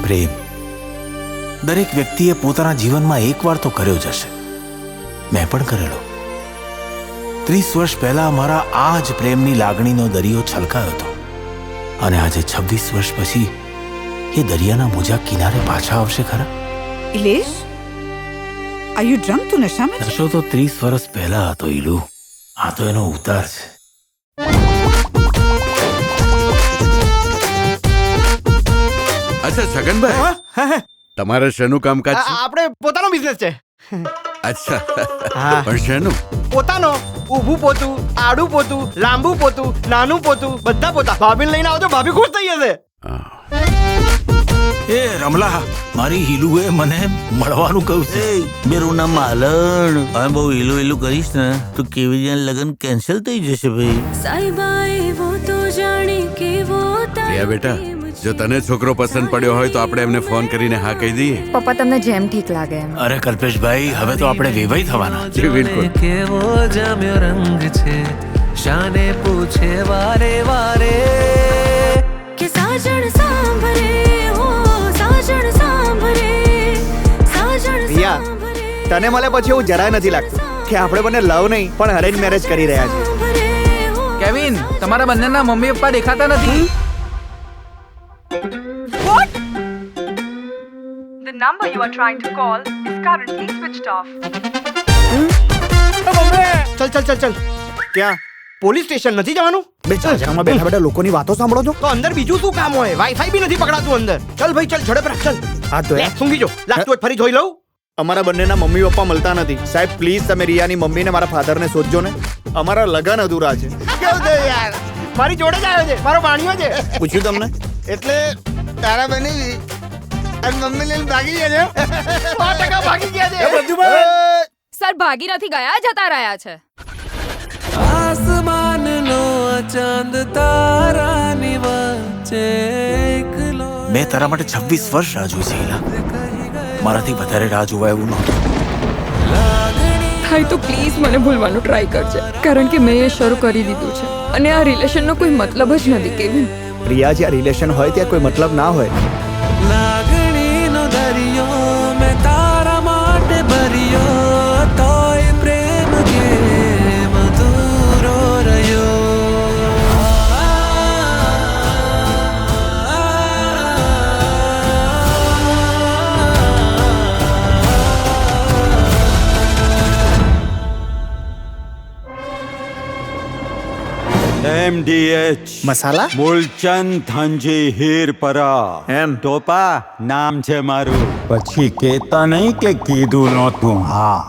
પ્રેમ દરેક વ્યક્તિએ પોતાના જીવનમાં એકવાર તો કર્યો જ હશે. મેં પણ કરેલો. 30 વર્ષ પહેલા મારા આ જ પ્રેમની લાગણીનો દરિયો છલકાયો હતો અને આજે 26 વર્ષ પછી એ દરિયાના મોજા કિનારે પાછા આવશે ખરા? Ilesh, are you drunk? તું નશામાં છે? નશો તો 30 વર્ષ પહેલા હતો ઈલુ. આ તો એનો ઉતાર છે. અચ્છા છગનભાઈ, તમારે શેનું કામકાજ છે? આપણે પોતાનો બિઝનેસ છે. અચ્છા, હા. પણ શેનું? પોતાનો ઊભું પોતું, આડું પોતું, લાંબુ પોતું, નાનું પોતું, બધા પોતા. ભાભીને લઈને આવજો, ભાભી ખુશ થઈ જશે. એ રમલા, મારી હીલુએ મને મળવાનું કહ્યું છે. મેરું નામ માલણ. હવે બહુ હીલું હીલું કરીશ ને તો કેવી રીતે લગ્ન કેન્સલ થઈ જશે ભાઈ. સાઈબાએ વો તો જાણે કે વો રિયા બેટા, જો તને છોકરો પસંદ પડ્યો હોય તો આપણે એમને ફોન કરીને હા કહી દઈએ. પપ્પા તમને જેમ ઠીક લાગે એમ. અરે કલ્પેશભાઈ, હવે તો આપણે વેવાઈ થવાના. જી, બિલકુલ. કેવો જામ્યો રંગ છે, શાને પૂછે વારે વારે કે સાજણ સાંભળે હો, સાજણ સાંભળે, સાજણ રિયા, સાંભળે. તને મળે પછી એવું જરાય નથી લાગતું કે આપણે બંને લવ નહીં પણ અરેન્જ મેરેજ કરી રહ્યા છે. કેવિન, તમારા બંનેના મમ્મી પપ્પા દેખાતા નથી. The number you are trying to call is currently switched off. ચલ ચલ ચલ ચલ. ક્યાં? પોલીસ સ્ટેશન નથી જવાનું? બે ચાચામાં બેઠા બેઠા લોકોની વાતો સાંભળો છો તો અંદર બીજું શું કામ હોય? વાઈફાઈ બી નથી પકડાતું અંદર. ચલ ભાઈ ચલ, ઝડપ રાખ. ચલ. હા તો સૂંઘી જો. લાગતું ફરી જોઈ લઉં. અમારા બંનેના મમ્મી પપ્પા મળતા નથી. સાહેબ પ્લીઝ તમે રિયાની મમ્મીને મારા ફાધરને શોધજો ને. અમારા લગન અધૂરા છે. કેવું છે યાર? મારી જોડે જ આવ્યો છે, મારો ભાણિયો છે. પૂછ્યું તમને? એટલે તારા બની અને મમ્મી લઈને ભાગી ગયા છે. 100% ભાગી ગયા છે. સર ભાગી નથી ગયા, જતા રહ્યા છે. આસમાનનો ચાંદ તારાની વચ્ચે એકલો. મેં તારા માટે 26 વર્ષ રાહ જોઈ છે હીલા. મારાથી વધારે રાહ જોવા એવું નહોતું. થાય તો પ્લીઝ મને ભૂલવાનું ટ્રાય કરજે, કારણ કે મેં એ શરૂ કરી દીધું છે અને આ રિલેશનનો કોઈ મતલબ જ નથી. કેવિન, રિયા, જ્યાં રિલેશન હોય ત્યાં કોઈ મતલબ ના હોય. લાગણીનો દરિયો મેં તારા માટે ભર્યો, તોય પ્રેમ કેમ અધૂરો રહ્યો. MDH મસાલા મૂલચંદ ધનજી હીરપરા એમ ટોપા નામ છે મારું. પછી કેતા નહીં કે કીધું નહોતું. હા,